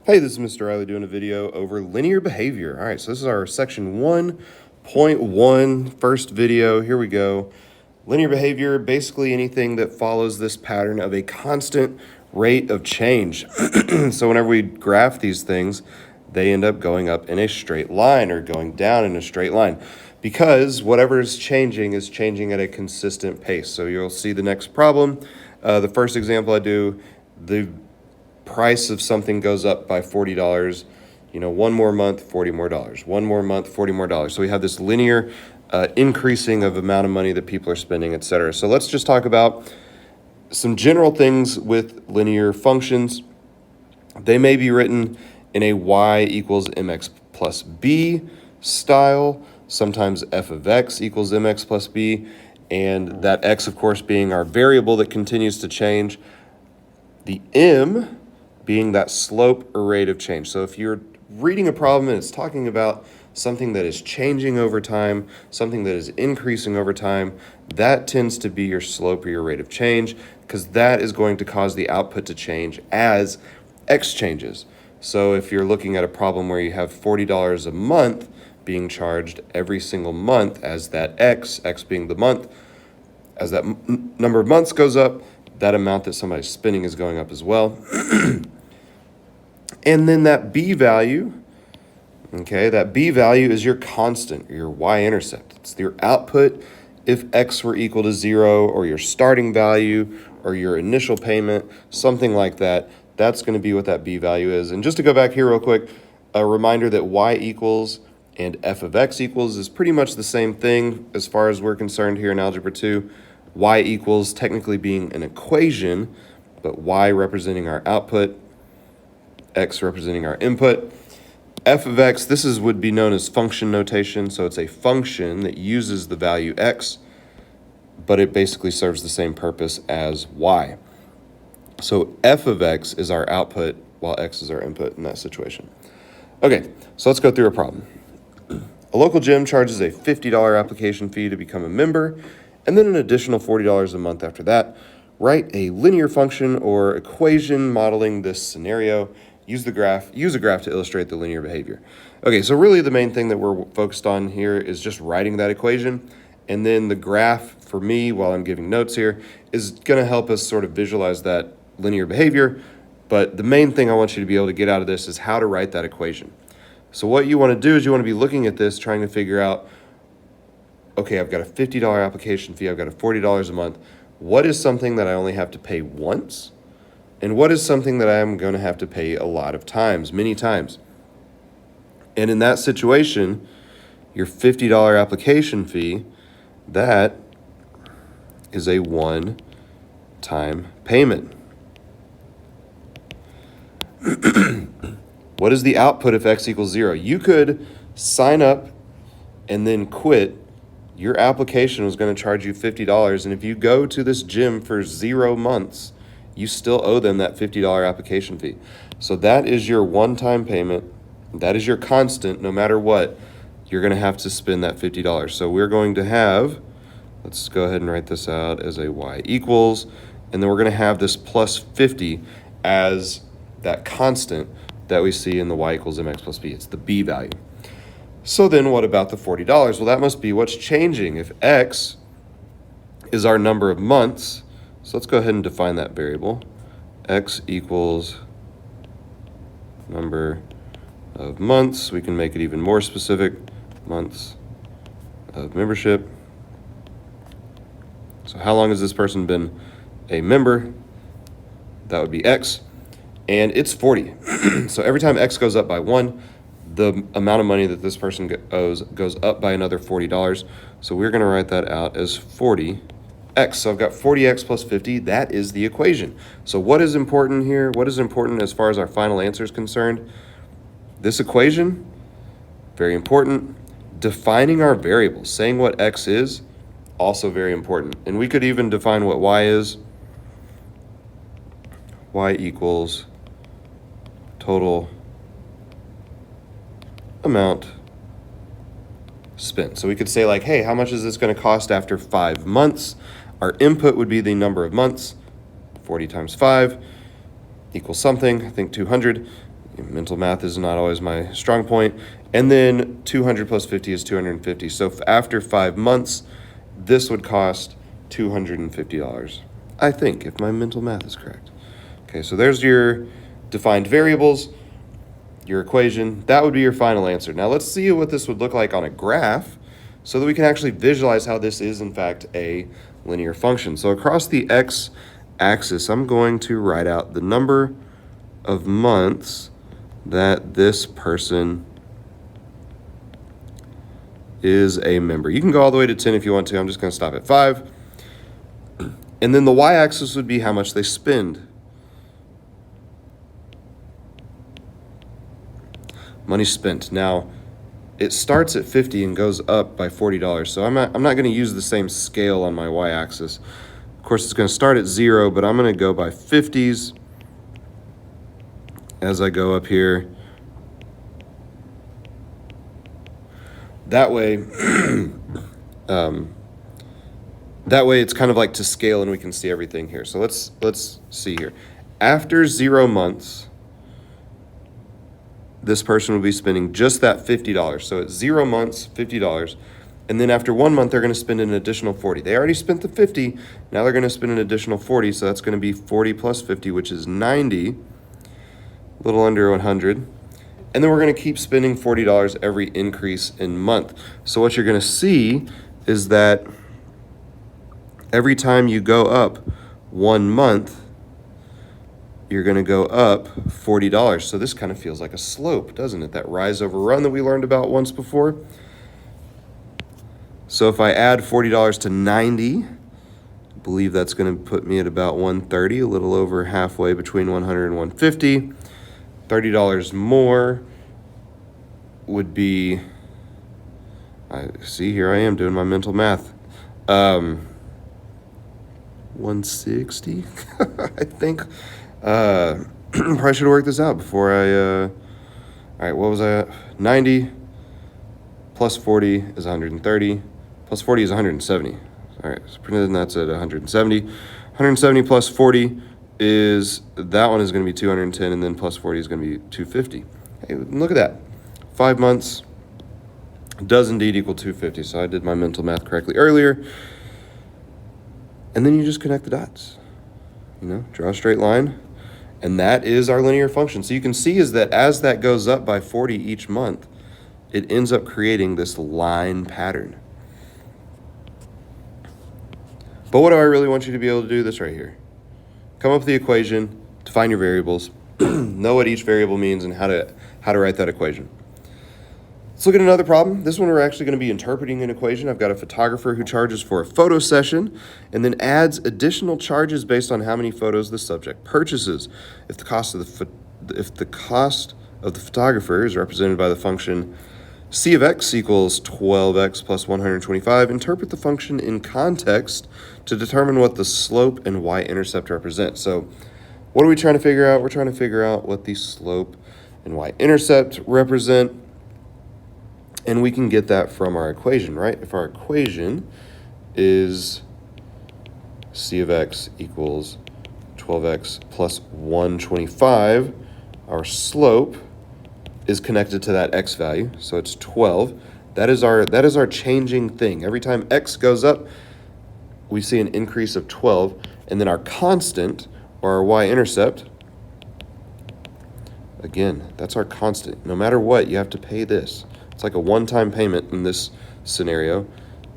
Hey, this is Mr. Riley doing a video over linear behavior. All right, so this is our section 1.1 first video. Here we go. Linear behavior, basically anything that follows this pattern of a constant rate of change. So whenever we graph these things, they end up going up in a straight line or going down in a straight line because whatever is changing at a consistent pace. So you'll see the next problem. The first example I do, the price of something goes up by $40, one more month, $40 more. One more month, $40 more. So we have this linear increasing of amount of money that people are spending, etc. So let's just talk about some general things with linear functions. They may be written in a y equals mx plus b style, sometimes f of x equals mx plus b, and that x, of course, being our variable that continues to change. The m being that slope or rate of change. So if you're reading a problem and it's talking about something that is changing over time, something that is increasing over time, that tends to be your slope or your rate of change, because that is going to cause the output to change as x changes. So if you're looking at a problem where you have $40 a month being charged every single month as that x being the month, as that number of months goes up, that amount that somebody's spending is going up as well. And then that b value, okay, that b value is your constant, your y-intercept. It's your output if x were equal to 0, or your starting value, or your initial payment, something like that. That's going to be what that b value is. And just to go back here real quick, a reminder that y equals and f of x equals is pretty much the same thing as far as we're concerned here in Algebra 2. Y equals technically being an equation, but y representing our output, x representing our input. F of x, would be known as function notation, so it's a function that uses the value x, but it basically serves the same purpose as y. So f of x is our output, while x is our input in that situation. Okay, so let's go through a problem. A local gym charges a $50 application fee to become a member, and then an additional $40 a month after that. Write a linear function or equation modeling this scenario. Use a graph to illustrate the linear behavior. Okay, so really the main thing that we're focused on here is just writing that equation. And then the graph, for me, while I'm giving notes here, is going to help us sort of visualize that linear behavior. But the main thing I want you to be able to get out of this is how to write that equation. So what you want to do is you want to be looking at this, trying to figure out, okay, I've got a $50 application fee, I've got a $40 a month. What is something that I only have to pay once? And what is something that I'm going to have to pay a lot of times, many times? And in that situation, your $50 application fee, that is a one-time payment. What is the output if x equals 0? You could sign up and then quit. Your application was going to charge you $50, and if you go to this gym for 0 months, you still owe them that $50 application fee. So that is your one-time payment. That is your constant. No matter what, you're going to have to spend that $50. So we're going to have, let's go ahead and write this out as a y equals, and then we're going to have this plus 50 as that constant that we see in the y equals mx plus b. It's the b value. So then what about the $40? Well, that must be what's changing. If x is our number of months, so let's go ahead and define that variable. X equals number of months. We can make it even more specific. Months of membership. So how long has this person been a member? That would be x. And it's 40. So every time x goes up by 1, the amount of money that this person owes goes up by another $40. So we're going to write that out as 40x. So I've got 40x plus 50. That is the equation. So what is important here? What is important as far as our final answer is concerned? This equation, very important. Defining our variables, saying what x is, also very important. And we could even define what y is. Y equals total amount spent. So we could say like, hey, how much is this going to cost after 5 months? Our input would be the number of months. 40 times 5 equals something, I think 200. Mental math is not always my strong point. And then 200 plus 50 is 250. So after 5 months, this would cost $250, I think, if my mental math is correct. Okay, so there's your defined variables, your equation. That would be your final answer. Now let's see what this would look like on a graph so that we can actually visualize how this is, in fact, a linear function. So across the x-axis, I'm going to write out the number of months that this person is a member. You can go all the way to 10 if you want to. I'm just going to stop at 5. And then the y-axis would be how much they spend. Money spent. Now, it starts at 50 and goes up by $40. So I'm not going to use the same scale on my y-axis. Of course, it's going to start at 0, but I'm going to go by 50s as I go up here. That way, it's kind of like to scale and we can see everything here. So let's see here. After 0 months, this person will be spending just that $50. So at 0 months, $50. And then after 1 month, they're going to spend an additional 40. They already spent the 50. Now they're going to spend an additional 40. So that's going to be 40 plus 50, which is 90, a little under 100. And then we're going to keep spending $40 every increase in month. So what you're going to see is that every time you go up 1 month, you're going to go up $40. So this kind of feels like a slope, doesn't it? That rise over run that we learned about once before. So if I add $40 to 90, I believe that's going to put me at about 130, a little over halfway between 100 and 150. $30 more would be, I see, here I am doing my mental math. 160, I think. Probably should have worked this out before all right, what was I at? 90 plus 40 is 130, plus 40 is 170. All right, so pretend that's at 170. 170 plus 40 is, that one is going to be 210, and then plus 40 is going to be 250. Hey, look at that. 5 months does indeed equal 250, so I did my mental math correctly earlier. And then you just connect the dots. Draw a straight line. And that is our linear function. So you can see is that as that goes up by 40 each month, it ends up creating this line pattern. But what do I really want you to be able to do? This right here. Come up with the equation, define your variables, know what each variable means, and how to write that equation. Let's look at another problem. This one we're actually going to be interpreting an equation. I've got a photographer who charges for a photo session and then adds additional charges based on how many photos the subject purchases. If the cost of the photographer is represented by the function c of x equals 12x plus 125, interpret the function in context to determine what the slope and y-intercept represent. So what are we trying to figure out? We're trying to figure out what the slope and y-intercept represent. And we can get that from our equation, right? If our equation is c of x equals 12x plus 125, our slope is connected to that x value, so it's 12. That is our changing thing. Every time x goes up, we see an increase of 12, and then our constant, or our y-intercept, again, that's our constant. No matter what, you have to pay this. It's like a one-time payment in this scenario,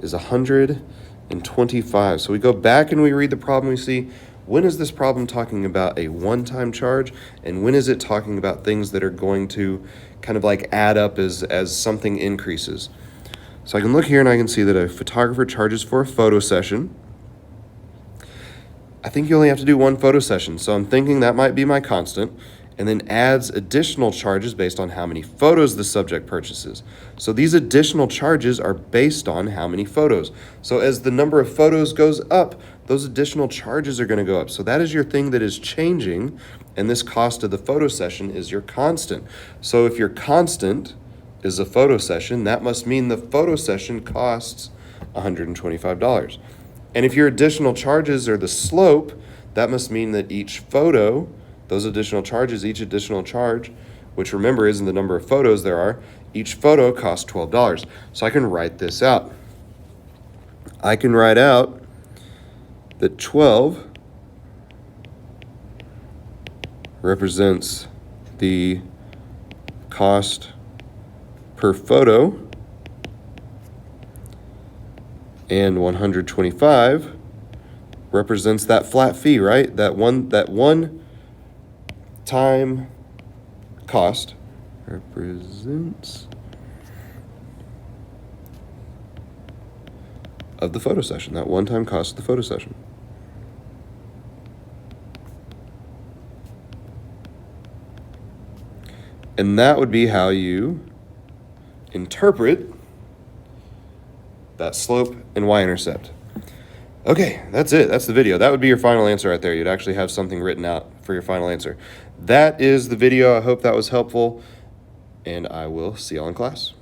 is 125. So we go back and we read the problem, we see, when is this problem talking about a one-time charge, and when is it talking about things that are going to kind of like add up as something increases? So I can look here and I can see that a photographer charges for a photo session. I think you only have to do one photo session, so I'm thinking that might be my constant, and then adds additional charges based on how many photos the subject purchases. So these additional charges are based on how many photos. So as the number of photos goes up, those additional charges are going to go up. So that is your thing that is changing, and this cost of the photo session is your constant. So if your constant is a photo session, that must mean the photo session costs $125. And if your additional charges are the slope, that must mean that each photo, those additional charges, each additional charge which remember isn't the number of photos there are. Each photo costs $12. So I can write this out. I can write out that 12 represents the cost per photo, and 125 represents that flat fee, right? That one time cost represents of the photo session, that one-time cost of the photo session. And that would be how you interpret that slope and y-intercept. Okay, that's it. That's the video. That would be your final answer right there. You'd actually have something written out for your final answer. That is the video. I hope that was helpful, and I will see y'all in class.